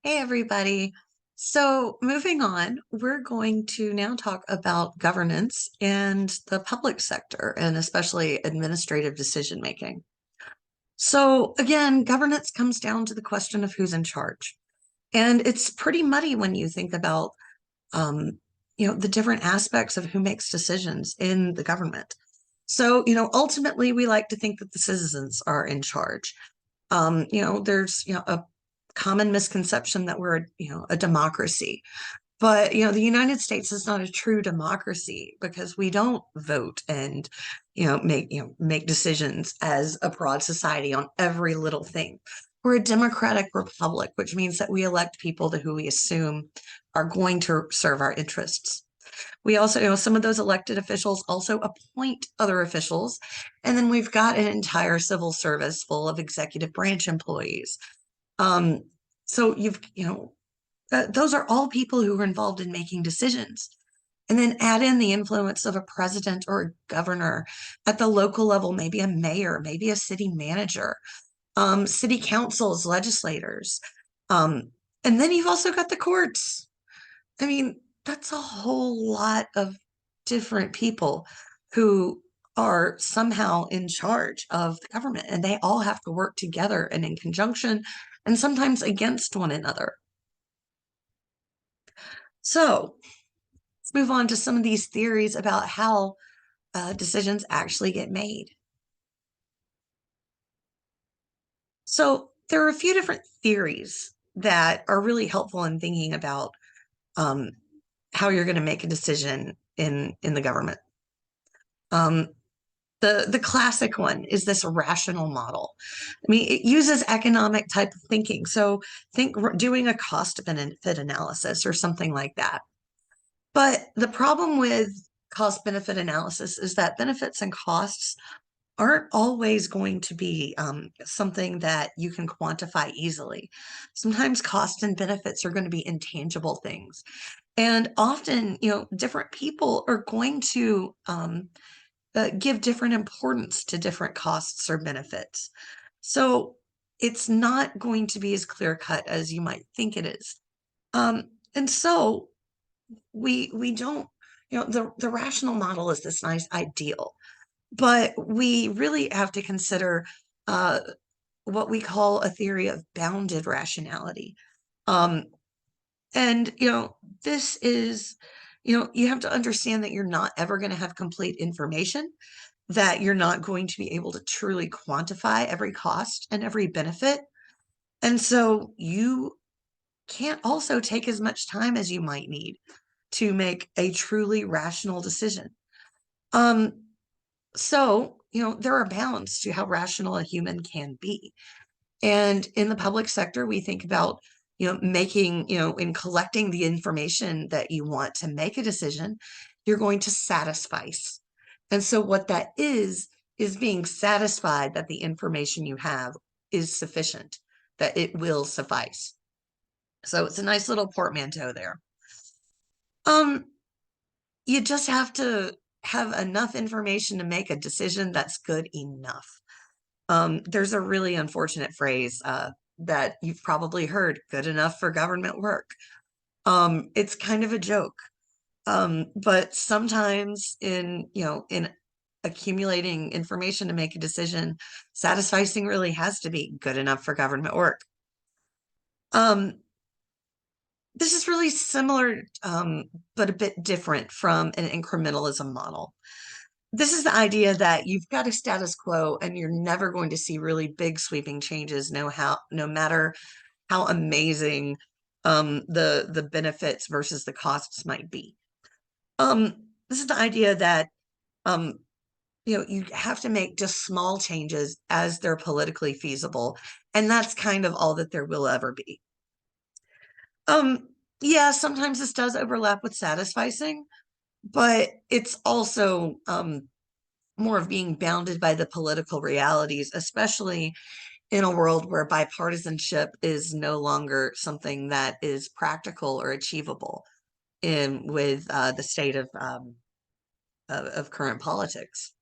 Hey, everybody. So, moving on, we're going to now talk about governance and the public sector, and especially administrative decision making. So, again, governance comes down to the question of who's in charge. And it's pretty muddy when you think about, um, the different aspects of who makes decisions in the government. So, ultimately, we like to think that the citizens are in charge. There's, a common misconception that we're, a democracy. But, the United States is not a true democracy because we don't vote and, make decisions as a broad society on every little thing. We're a democratic republic, which means that we elect people to who we assume are going to serve our interests. We also, some of those elected officials also appoint other officials. And then we've got an entire civil service full of executive branch employees. Um, so those are all people who are involved in making decisions. And then add in the influence of a president or a governor at the local level, maybe a mayor, maybe a city manager, city councils, legislators. Um, and then you've also got the courts. I mean, that's a whole lot of different people who are somehow in charge of the government, and they all have to work together and in conjunction and sometimes against one another. So let's move on to some of these theories about how decisions actually get made. So there are a few different theories that are really helpful in thinking about um, how you're going to make a decision in the government. Um, the classic one is this rational model. I mean, it uses economic type of thinking. So think doing a cost benefit analysis or something like that. But the problem with cost benefit analysis is that benefits and costs aren't always going to be something that you can quantify easily. Sometimes costs and benefits are going to be intangible things. And often, different people are going to give different importance to different costs or benefits. So it's not going to be as clear cut as you might think it is. And so we don't, the rational model is this nice ideal, but we really have to consider uh, what we call a theory of bounded rationality. Um, and, this is, you have to understand that you're not ever going to have complete information, that you're not going to be able to truly quantify every cost and every benefit. And so you can't also take as much time as you might need to make a truly rational decision. Um, so, there are bounds to how rational a human can be. And in the public sector, we think about, making, in collecting the information that you want to make a decision, you're going to satisfy. And so what that is being satisfied that the information you have is sufficient, that it will suffice. So it's a nice little portmanteau there. Um, you just have to have enough information to make a decision that's good enough. There's a really unfortunate phrase that you've probably heard, good enough for government work. It's kind of a joke. But sometimes in accumulating information to make a decision, satisficing really has to be good enough for government work. Um, this is really similar, but a bit different from an incrementalism model. This is the idea that you've got a status quo and you're never going to see really big sweeping changes, no matter how amazing the benefits versus the costs might be. This is the idea that um, you have to make just small changes as they're politically feasible, and that's kind of all that there will ever be. Yeah, sometimes this does overlap with satisficing, but it's also more of being bounded by the political realities, especially in a world where bipartisanship is no longer something that is practical or achievable in with the state of current politics.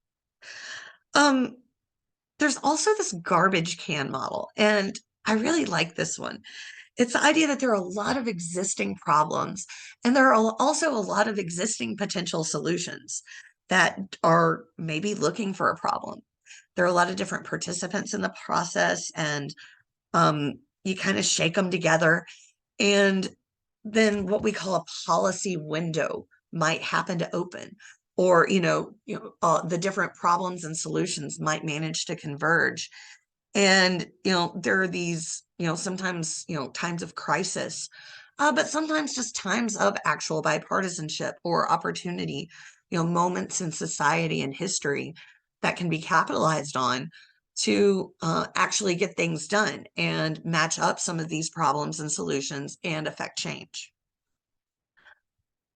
Um, there's also this garbage can model, and I really like this one. It's the idea that there are a lot of existing problems, and there are also a lot of existing potential solutions that are maybe looking for a problem. There are a lot of different participants in the process, and you kind of shake them together. And then what we call a policy window might happen to open, or the different problems and solutions might manage to converge. And there are these sometimes times of crisis, but sometimes just times of actual bipartisanship or opportunity, moments in society and history that can be capitalized on to actually get things done and match up some of these problems and solutions and affect change.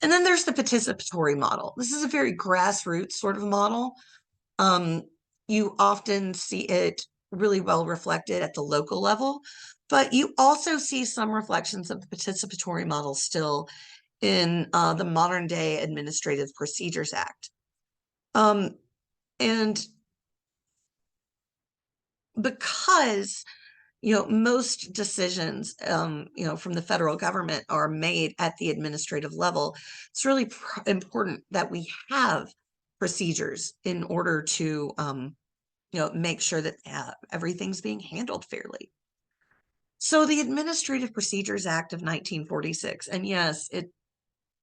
And then there's the participatory model. This is a very grassroots sort of model. Um, you often see it really well reflected at the local level, but you also see some reflections of the participatory model still in the modern day Administrative Procedures Act. And because most decisions from the federal government are made at the administrative level, it's really important that we have procedures in order to make sure that everything's being handled fairly. So the Administrative Procedures Act of 1946, and yes, it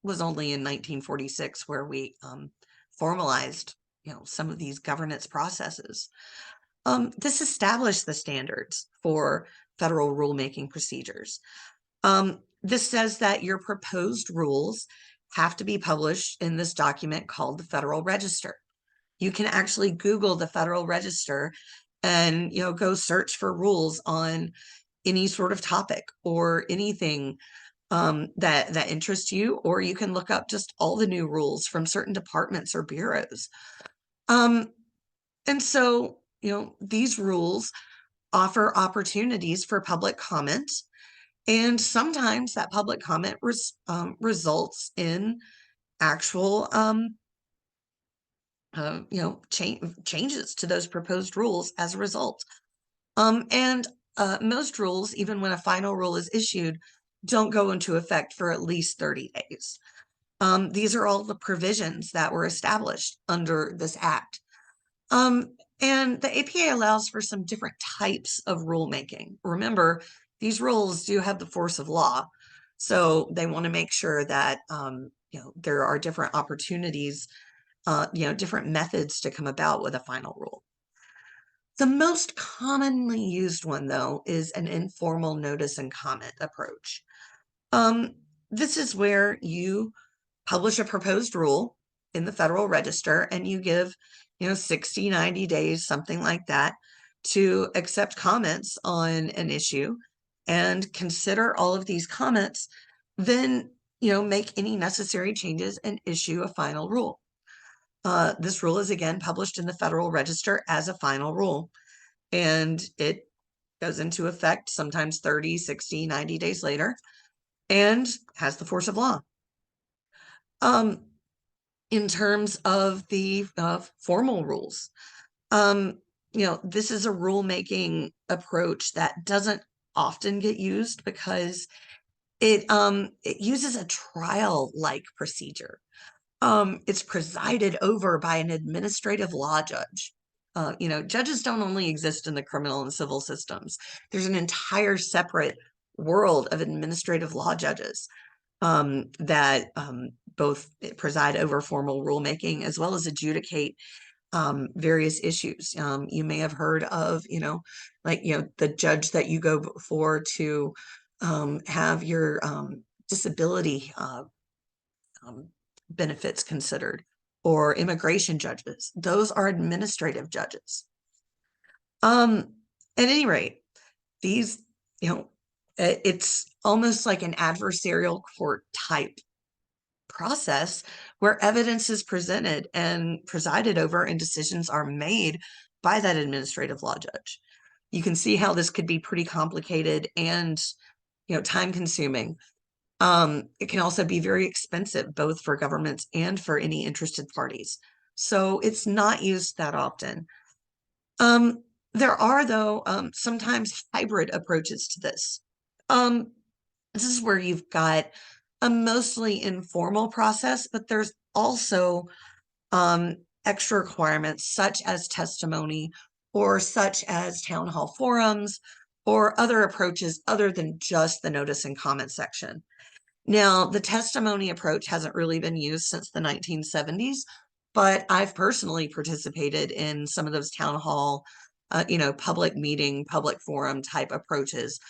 was only in 1946 where we formalized some of these governance processes. This established the standards for federal rulemaking procedures. This says that your proposed rules have to be published in this document called the Federal Register. You can actually Google the Federal Register and go search for rules on any sort of topic or anything that interests you, or you can look up just all the new rules from certain departments or bureaus. And so, these rules offer opportunities for public comment, and sometimes that public comment results in actual changes to those proposed rules as a result. And most rules, even when a final rule is issued, don't go into effect for at least 30 days. These are all the provisions that were established under this act. And the APA allows for some different types of rulemaking. Remember, these rules do have the force of law, so they want to make sure that there are different opportunities, different methods to come about with a final rule. The most commonly used one, though, is an informal notice and comment approach. This is where you publish a proposed rule in the Federal Register and you give 60, 90 days, something like that, to accept comments on an issue and consider all of these comments, then make any necessary changes and issue a final rule. This rule is again published in the Federal Register as a final rule, and it goes into effect sometimes 30, 60, 90 days later and has the force of law. In terms of the formal rules, this is a rulemaking approach that doesn't often get used because it uses a trial-like procedure. It's presided over by an administrative law judge. Judges don't only exist in the criminal and civil systems. There's an entire separate world of administrative law judges that both preside over formal rulemaking as well as adjudicate various issues. You may have heard of, the judge that you go before to have your disability benefits considered, or immigration judges. Those are administrative judges. At any rate, these, it's almost like an adversarial court type process where evidence is presented and presided over and decisions are made by that administrative law judge. You can see how this could be pretty complicated and time consuming. It can also be very expensive, both for governments and for any interested parties. So it's not used that often. There are, though, sometimes hybrid approaches to this. This is where you've got a mostly informal process, but there's also extra requirements such as testimony or such as town hall forums or other approaches other than just the notice and comment section. Now, the testimony approach hasn't really been used since the 1970s, but I've personally participated in some of those town hall, public meeting, public forum type approaches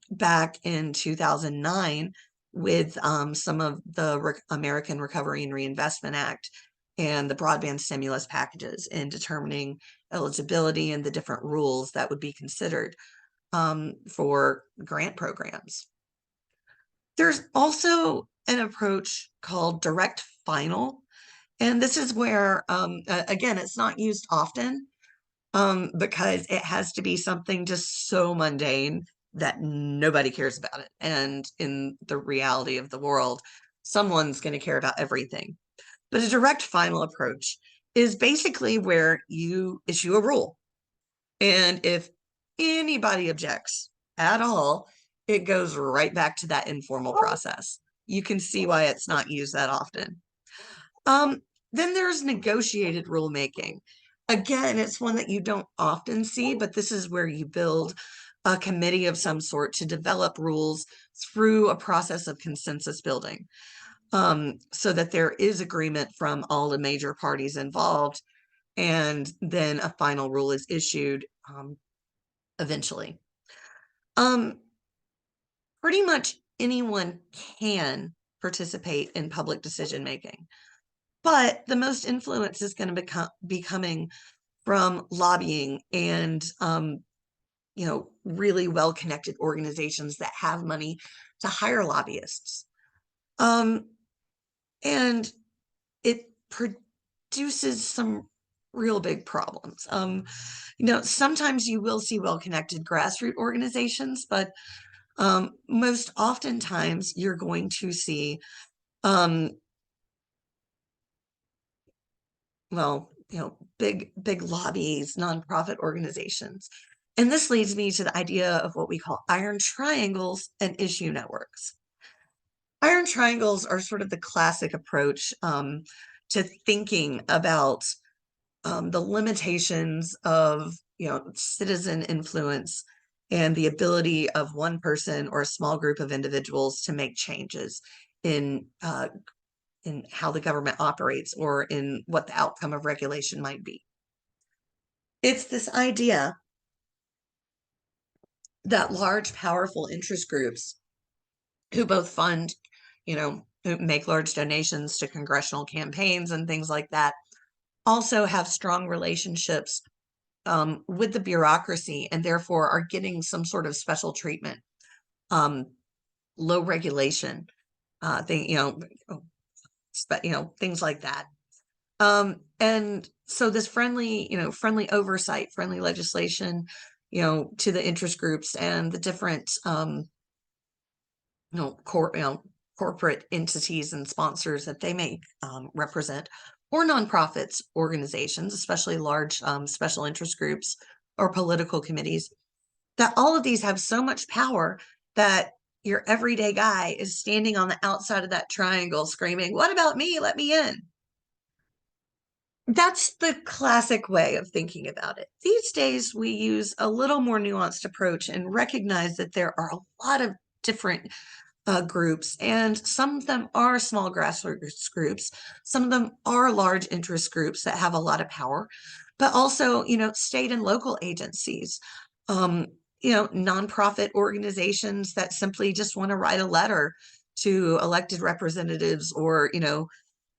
back in 2009 with some of the American Recovery and Reinvestment Act and the broadband stimulus packages in determining eligibility and the different rules that would be considered for grant programs. There's also an approach called direct final. And this is where, again, it's not used often because it has to be something just so mundane that nobody cares about it. And in the reality of the world, someone's going to care about everything. But a direct final approach is basically where you issue a rule. And if anybody objects at all, it goes right back to that informal process. You can see why it's not used that often. Then there's negotiated rulemaking. Again, it's one that you don't often see, but this is where you build a committee of some sort to develop rules through a process of consensus building, so that there is agreement from all the major parties involved, and then a final rule is issued eventually. Pretty much anyone can participate in public decision making. But the most influence is going to be coming from lobbying and, really well-connected organizations that have money to hire lobbyists. And it produces some real big problems. Sometimes you will see well-connected grassroots organizations, but most oftentimes you're going to see big lobbies, nonprofit organizations. And this leads me to the idea of what we call iron triangles and issue networks. Iron triangles are sort of the classic approach to thinking about the limitations of citizen influence and the ability of one person or a small group of individuals to make changes in how the government operates or in what the outcome of regulation might be. It's this idea that large, powerful interest groups who both fund, who make large donations to congressional campaigns and things like that, also have strong relationships with the bureaucracy and therefore are getting some sort of special treatment, low regulation, things like that. And so this friendly oversight, friendly legislation, to the interest groups and the different, corporate entities and sponsors that they may represent, or nonprofits organizations, especially large special interest groups or political committees, that all of these have so much power that your everyday guy is standing on the outside of that triangle screaming, "What about me? Let me in." That's the classic way of thinking about it. These days, we use a little more nuanced approach and recognize that there are a lot of different groups, and some of them are small grassroots groups. Some of them are large interest groups that have a lot of power, but also, state and local agencies, nonprofit organizations that simply just want to write a letter to elected representatives or,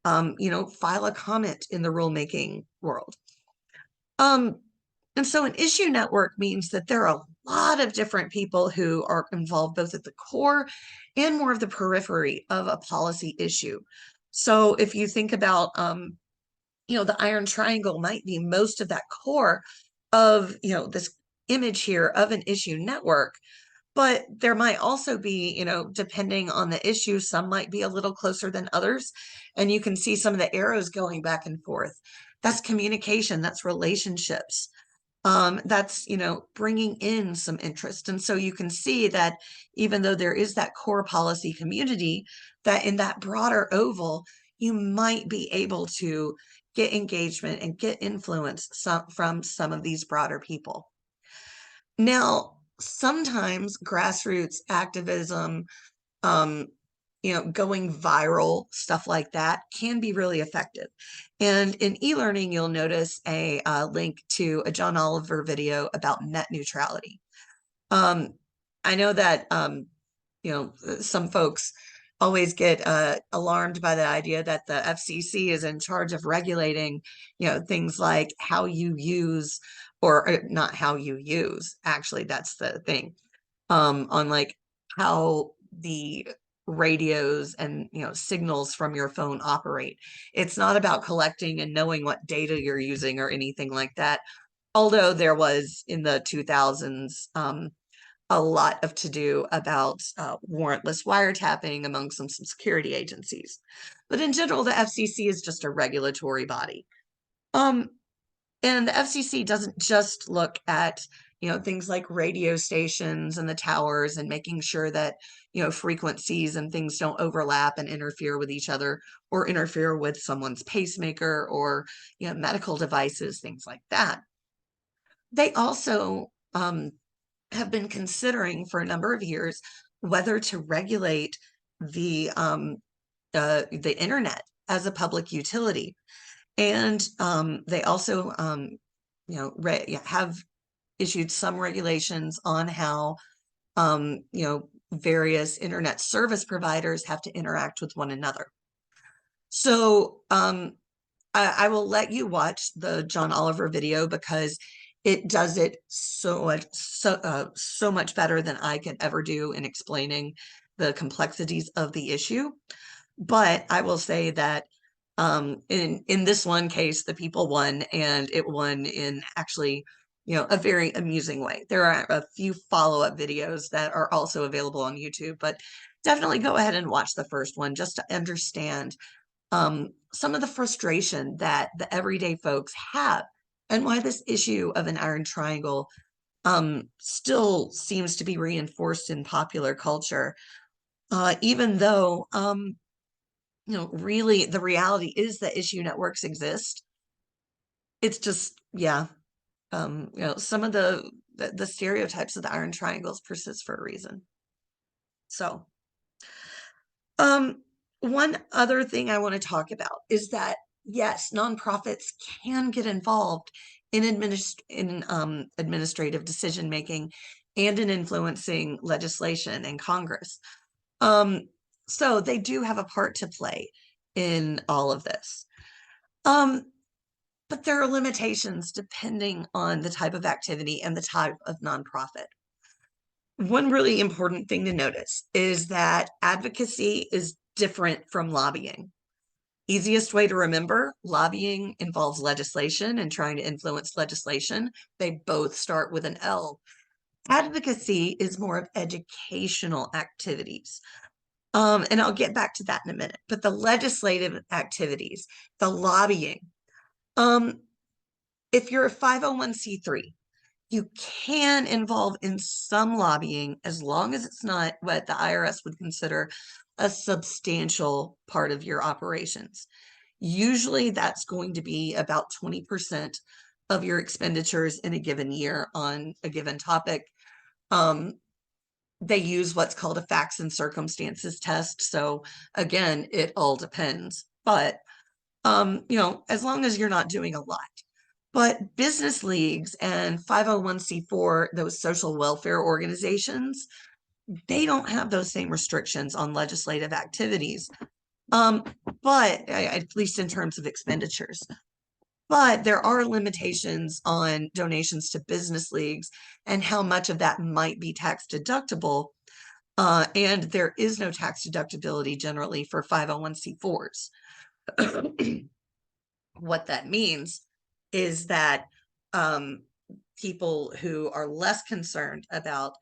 file a comment in the rulemaking world. And so an issue network means that there are a lot of different people who are involved both at the core and more of the periphery of a policy issue. So if you think about, the iron triangle might be most of that core of, this image here of an issue network. But there might also be, depending on the issue, some might be a little closer than others. And you can see some of the arrows going back and forth. That's communication, that's relationships. That's, bringing in some interest. And so you can see that even though there is that core policy community, that in that broader oval, you might be able to get engagement and get influence from some of these broader people. Now, sometimes grassroots activism, um, going viral, stuff like that can be really effective. And in e-learning, you'll notice a link to a John Oliver video about net neutrality. Um, I know that, some folks always get alarmed by the idea that the FCC is in charge of regulating, things like how you use, or not how you use, actually, that's the thing, on like how the radios and signals from your phone operate. It's not about collecting and knowing what data you're using or anything like that. Although there was in the 2000s a lot of to do about warrantless wiretapping among some security agencies. But in general, the FCC is just a regulatory body. Um, and the FCC doesn't just look at, things like radio stations and the towers and making sure that, frequencies and things don't overlap and interfere with each other or interfere with someone's pacemaker or, medical devices, things like that. They also have been considering for a number of years whether to regulate the internet as a public utility. And they also, have issued some regulations on how, various internet service providers have to interact with one another. So I will let you watch the John Oliver video because it does it so much better than I could ever do in explaining the complexities of the issue. But I will say that in this one case, the people won, and it won in actually, a very amusing way. There are a few follow-up videos that are also available on YouTube, but definitely go ahead and watch the first one just to understand some of the frustration that the everyday folks have and why this issue of an iron triangle still seems to be reinforced in popular culture, even though really the reality is that issue networks exist. It's just, yeah, some of the stereotypes of the iron triangles persist for a reason. So, one other thing I want to talk about is that yes, nonprofits can get involved in administrative decision making and in influencing legislation in Congress. Um, so they do have a part to play in all of this. But there are limitations depending on the type of activity and the type of nonprofit. One really important thing to notice is that advocacy is different from lobbying. Easiest way to remember, lobbying involves legislation and trying to influence legislation. They both start with an L. Advocacy is more of educational activities. And I'll get back to that in a minute. But the legislative activities, the lobbying, if you're a 501c3, you can involve in some lobbying as long as it's not what the IRS would consider a substantial part of your operations. Usually that's going to be about 20% of your expenditures in a given year on a given topic. They use what's called a facts and circumstances test. So again, it all depends. But as long as you're not doing a lot. But business leagues and 501c4, those social welfare organizations, they don't have those same restrictions on legislative activities, but at least in terms of expenditures. But there are limitations on donations to business leagues and how much of that might be tax deductible. And there is no tax deductibility generally for 501c4s. What that means is that people who are less concerned about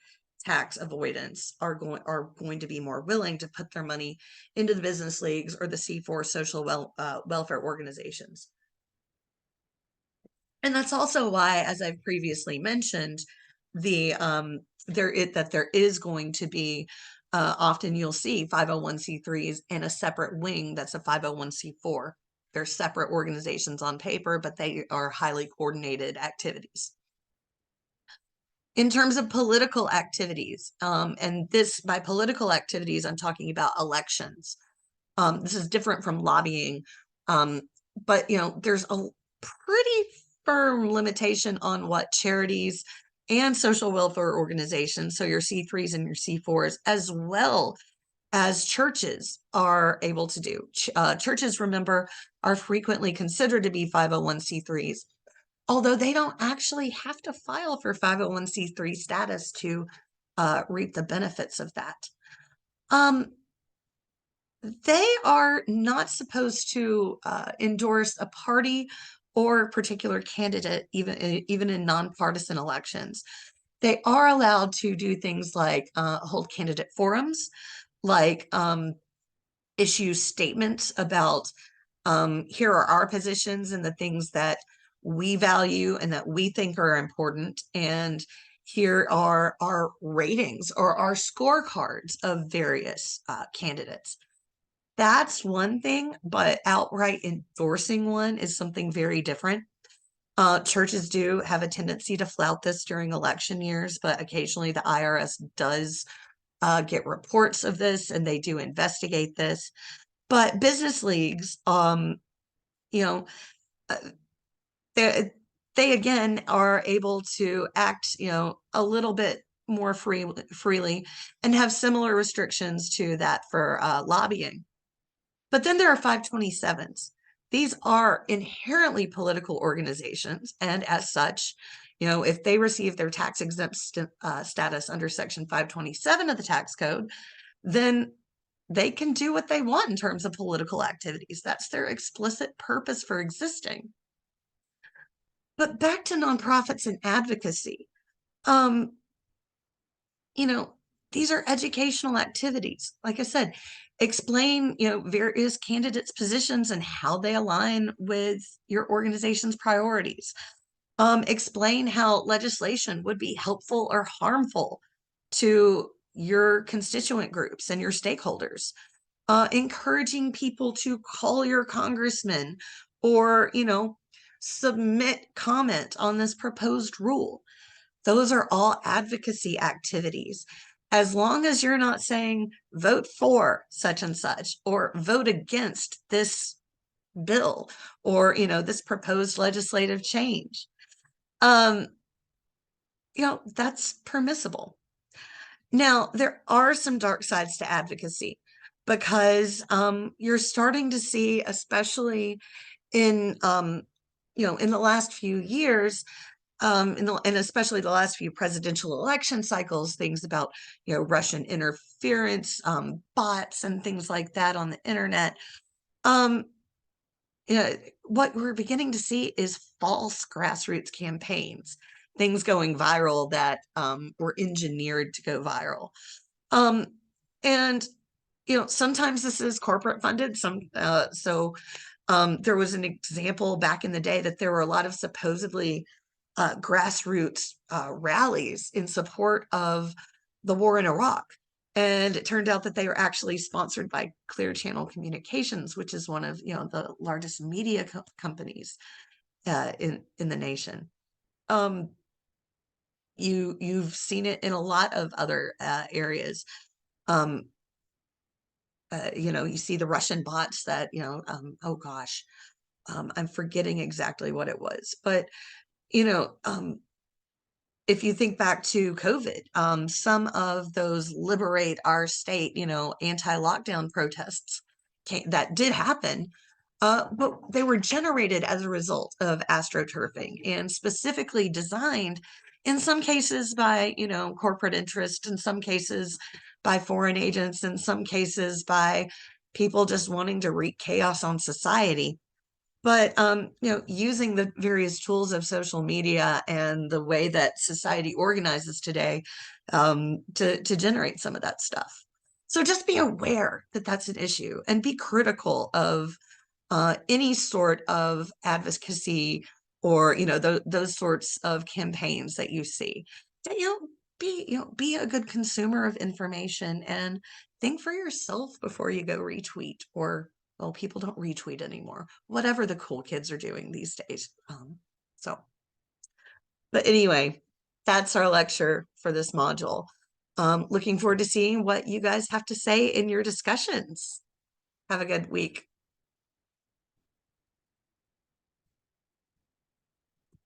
tax avoidance are going to be more willing to put their money into the business leagues or the C4 social welfare organizations. And that's also why, as I've previously mentioned, there is going to be often you'll see 501(c)(3)s and a separate wing that's a 501(c)(4). They're separate organizations on paper, but they are highly coordinated activities. In terms of political activities, and this by political activities, I'm talking about elections. This is different from lobbying, but there's a pretty firm limitation on what charities and social welfare organizations, so your C3s and your C4s, as well as churches, are able to do. Churches, remember, are frequently considered to be 501(c)(3)s, although they don't actually have to file for 501(c)(3) status to reap the benefits of that. They are not supposed to endorse a party or particular candidate, even in nonpartisan elections. They are allowed to do things like hold candidate forums, like issue statements about here are our positions and the things that we value and that we think are important, and here are our ratings or our scorecards of various candidates. That's one thing, but outright endorsing one is something very different. Churches do have a tendency to flout this during election years, but occasionally the IRS does get reports of this and they do investigate this. But business leagues, you know, uh, they again are able to act, a little bit more freely and have similar restrictions to that for lobbying. But then there are 527s. These are inherently political organizations, and as such, if they receive their tax exempt status under Section 527 of the tax code, then they can do what they want in terms of political activities. That's their explicit purpose for existing. But back to nonprofits and advocacy. Um, these are educational activities. Like I said, explain, various candidates' positions and how they align with your organization's priorities. Explain how legislation would be helpful or harmful to your constituent groups and your stakeholders. Encouraging people to call your congressman or, submit comment on this proposed rule. Those are all advocacy activities. As long as you're not saying vote for such and such or vote against this bill or, this proposed legislative change, that's permissible. Now, there are some dark sides to advocacy because you're starting to see, especially in in the last few years, and especially the last few presidential election cycles, things about Russian interference, bots, and things like that on the internet. Um, what we're beginning to see is false grassroots campaigns, things going viral that were engineered to go viral. And sometimes this is corporate funded. There was an example back in the day that there were a lot of supposedly grassroots rallies in support of the war in Iraq. And it turned out that they were actually sponsored by Clear Channel Communications, which is one of the largest media companies in the nation. You've seen it in a lot of other areas. You see the Russian bots that oh gosh, I'm forgetting exactly what it was, but if you think back to COVID, some of those liberate our state, anti-lockdown protests that did happen, but they were generated as a result of astroturfing and specifically designed in some cases by, corporate interest, in some cases by foreign agents, in some cases by people just wanting to wreak chaos on society. But using the various tools of social media and the way that society organizes today to generate some of that stuff. So just be aware that that's an issue and be critical of any sort of advocacy or those sorts of campaigns that you see. That, be a good consumer of information and think for yourself before you go retweet, or, well, people don't retweet anymore, whatever the cool kids are doing these days. So, but anyway, that's our lecture for this module. Looking forward to seeing what you guys have to say in your discussions. Have a good week.